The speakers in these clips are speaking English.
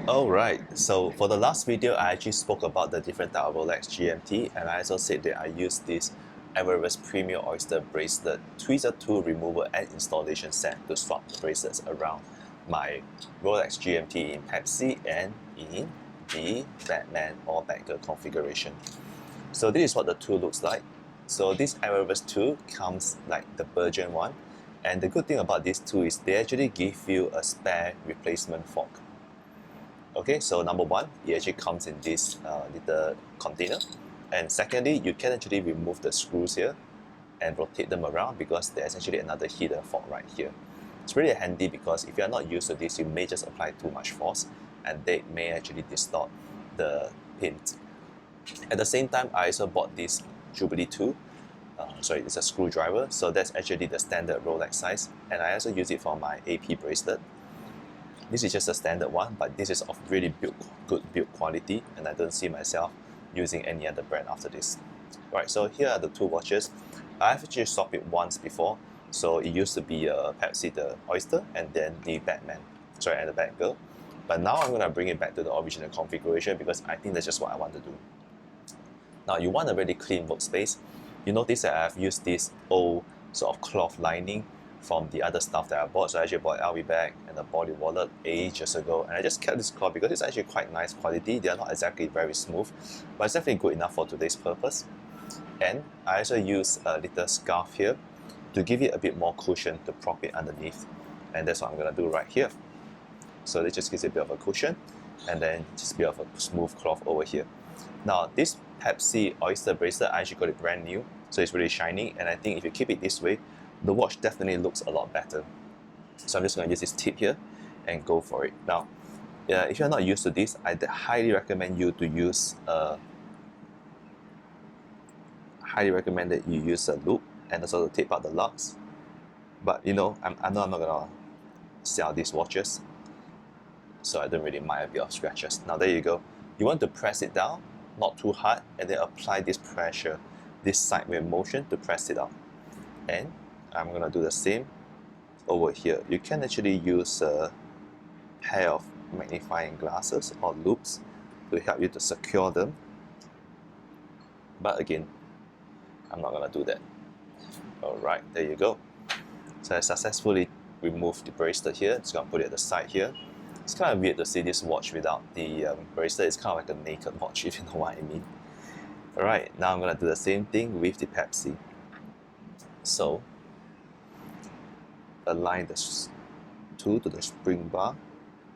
Alright, so for the last video, I actually spoke about the different type of Rolex GMT, and I also said that I use this Everest Premium Oyster Bracelet Tweezer tool removal and installation set to swap the bracelets around my Rolex GMT in Pepsi and in the Batman or Batgirl configuration. So this is what the tool looks like. So this Everest tool comes like the Virgin one, and the good thing about this tool is they actually give you a spare replacement fork. Okay, so number one, it actually comes in this little container, and secondly, you can actually remove the screws here and rotate them around because there's actually another hidden fork right here. It's really handy because if you're not used to this, you may just apply too much force and they may actually distort the pins. At the same time, I also bought this Jubilee tool. Sorry, it's a screwdriver, so that's actually the standard Rolex size, and I also use it for my AP bracelet. This is just a standard one, but this is of really good build quality, and I don't see myself using any other brand after this. Right, so here are the two watches. I've actually swapped it once before. So it used to be a Pepsi, the Oyster, and then the Batman, and the Batgirl. But now I'm gonna bring it back to the original configuration because I think that's just what I want to do. Now you want a really clean workspace. You notice that I've used this old sort of cloth lining from the other stuff that I bought. So I actually bought an LV bag and a body wallet ages ago, and I just kept this cloth because it's actually quite nice quality. They are not exactly very smooth, but it's definitely good enough for today's purpose. And I also use a little scarf here to give it a bit more cushion to prop it underneath, and that's what I'm gonna do right here. So it just gives it a bit of a cushion, and then just a bit of a smooth cloth over here. Now this Pepsi Oyster bracelet, I actually got it brand new, so it's really shiny, and I think if you keep it this way, the watch definitely looks a lot better. So I'm just going to use this tip here and go for it. Now, if you're not used to this, I highly recommend you to use highly recommend that you use a loop and also to tape out the lugs. But you know, I know I'm not going to sell these watches, so I don't really mind a bit of scratches. Now there you go. You want to press it down, not too hard, and then apply this pressure, this sideway motion to press it out. And I'm gonna do the same over here. You can actually use a pair of magnifying glasses or loops to help you to secure them. But again, I'm not gonna do that. Alright, there you go. So I successfully removed the bracelet here. Just gonna put it at the side here. It's kind of weird to see this watch without the bracelet. It's kind of like a naked watch, if you know what I mean. Alright, now I'm gonna do the same thing with the Pepsi. So align the tool to the spring bar.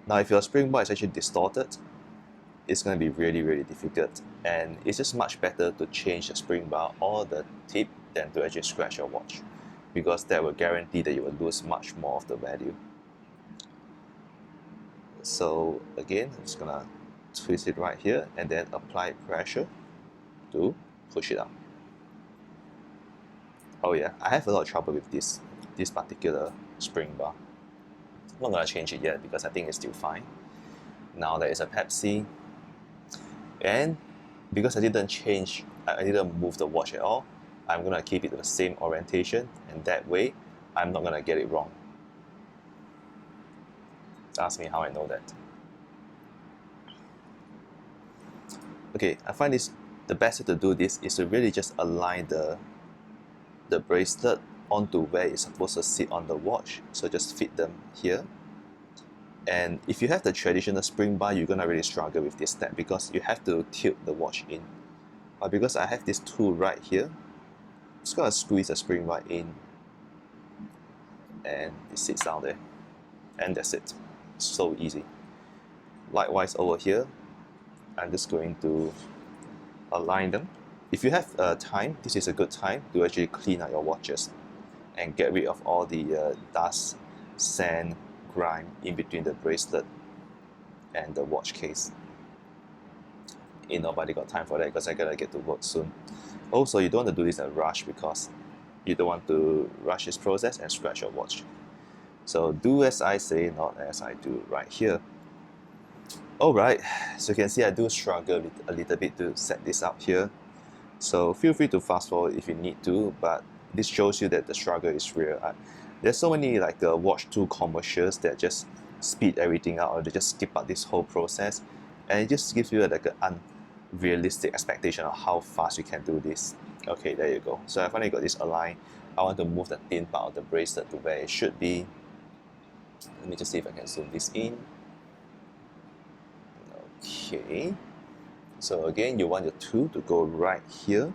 Now if your spring bar is actually distorted, it's going to be really difficult, and it's just much better to change the spring bar or the tip than to actually scratch your watch, because that will guarantee that you will lose much more of the value. So again, I'm just gonna twist it right here and then apply pressure to push it out. Oh yeah, I have a lot of trouble with this particular spring bar. I'm not gonna change it yet because I think it's still fine. Now there is a Pepsi, and because I didn't move the watch at all, I'm gonna keep it to the same orientation, and that way I'm not gonna get it wrong. Ask me how I know that. Okay, I find the best way to do this is to really just align the bracelet onto where it's supposed to sit on the watch. So just fit them here. And if you have the traditional spring bar, you're gonna really struggle with this step because you have to tilt the watch in. But because I have this tool right here, I'm just gonna squeeze the spring bar in, and it sits down there, and that's it. So easy. Likewise over here, I'm just going to align them. If you have time, this is a good time to actually clean out your watches and get rid of all the dust, sand, grime in between the bracelet and the watch case. Ain't nobody got time for that because I gotta get to work soon. Also, you don't want to do this in a rush because you don't want to rush this process and scratch your watch. So do as I say, not as I do right here. Alright, so you can see I do struggle a little bit to set this up here. So feel free to fast forward if you need to, but this shows you that the struggle is real. There's so many like watch tool commercials that just speed everything up, or they just skip out this whole process, and it just gives you like an unrealistic expectation of how fast you can do this. Okay, there you go. So I finally got this aligned. I want to move the thin part of the bracelet to where it should be. Let me just see if I can zoom this in. Okay. So again, you want your tool to go right here.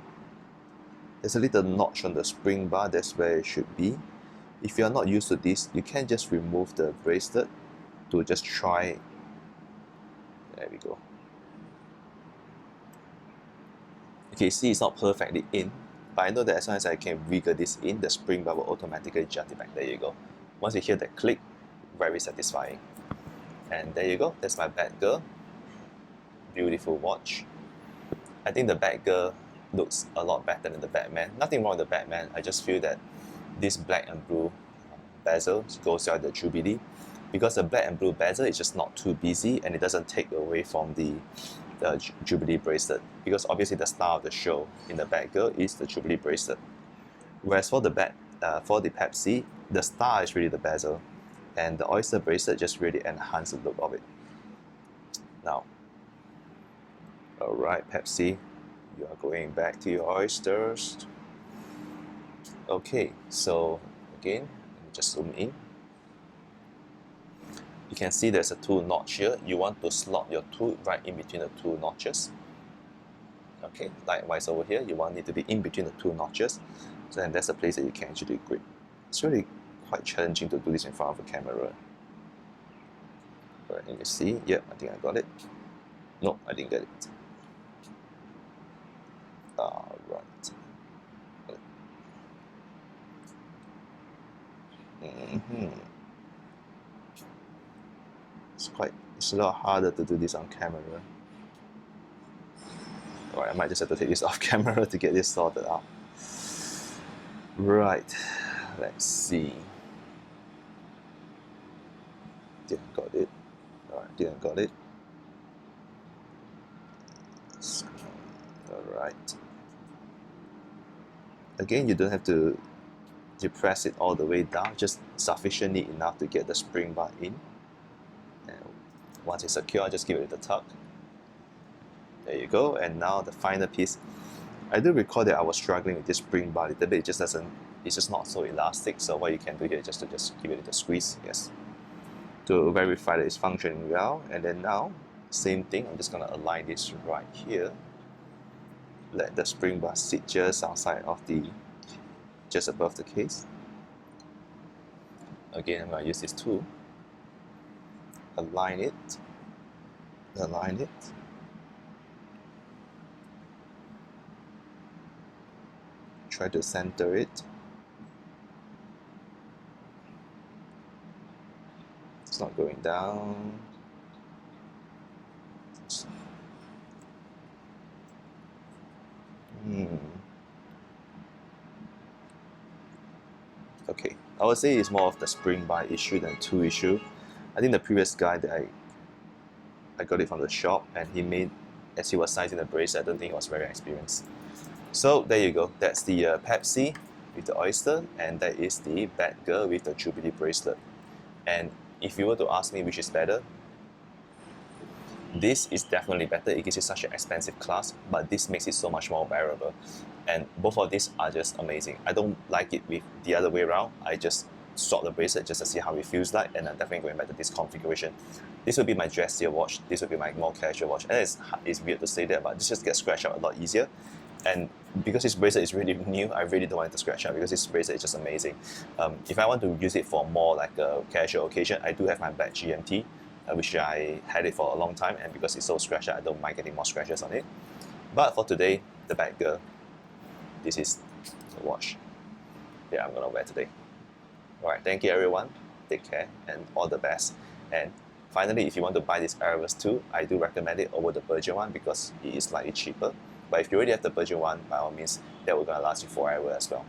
There's a little notch on the spring bar, that's where it should be. If you're not used to this, you can just remove the bracelet to just try. There we go. Okay, see, it's not perfectly in, but I know that as soon as I can wiggle this in, the spring bar will automatically jut it back. There you go. Once you hear that click, very satisfying. And there you go, that's my Batgirl. Beautiful watch. I think the Batgirl looks a lot better than the Batman. Nothing wrong with the Batman, I just feel that this black and blue bezel goes with the Jubilee, because the black and blue bezel is just not too busy and it doesn't take away from the Jubilee bracelet, because obviously the star of the show in the Batgirl is the Jubilee bracelet. Whereas for the Pepsi, the star is really the bezel, and the Oyster bracelet just really enhances the look of it. Now, alright Pepsi, you are going back to your oysters. Okay, so again, let me just zoom in. You can see there's a two notch here. You want to slot your tool right in between the two notches. Okay, likewise over here, you want it to be in between the two notches. So then that's a place that you can actually grip. It's really quite challenging to do this in front of a camera. Alright, let me see. Yep, I think I got it. No, I didn't get it. Alright. It's a lot harder to do this on camera. Alright, I might just have to take this off camera to get this sorted out. Right, let's see. Didn't got it. Alright, didn't got it. Alright. Again, you don't have to depress it all the way down, just sufficiently enough to get the spring bar in. And once it's secure, just give it a tug. There you go. And now the final piece. I do recall that I was struggling with this spring bar a little bit. It's just not so elastic. So what you can do here is just give it a little squeeze, yes, to verify that it's functioning well. And then now, same thing. I'm just gonna align this right here. Let the spring bar sit just outside of just above the case. Again, I'm going to use this tool. Align it. Try to center it. It's not going down. Okay, I would say it's more of the spring bar issue than tool issue. I think the previous guy that I got it from the shop, and he made, as he was sizing the bracelet, I don't think he was very experienced. So there you go, that's the Pepsi with the Oyster, and that is the Batgirl with the Jubilee bracelet. And if you were to ask me which is better, this is definitely better. It gives you such an expensive class, but this makes it so much more wearable. And both of these are just amazing. I don't like it with the other way around. I just swap the bracelet just to see how it feels like, and I'm definitely going back to this configuration. This will be my dressier watch. This will be my more casual watch. And it's weird to say that, but this just gets scratched out a lot easier. And because this bracelet is really new, I really don't want it to scratch out, because this bracelet is just amazing. If I want to use it for more like a casual occasion, I do have my black GMT, which I had it for a long time, and because it's so scratched out, I don't mind getting more scratches on it. But for today, the Batgirl, this is the watch that I'm gonna wear today. Alright, thank you everyone, take care and all the best. And finally, if you want to buy this Everest 2, I do recommend it over the budget one because it is slightly cheaper. But if you already have the budget one, by all means, that will gonna last you forever as well.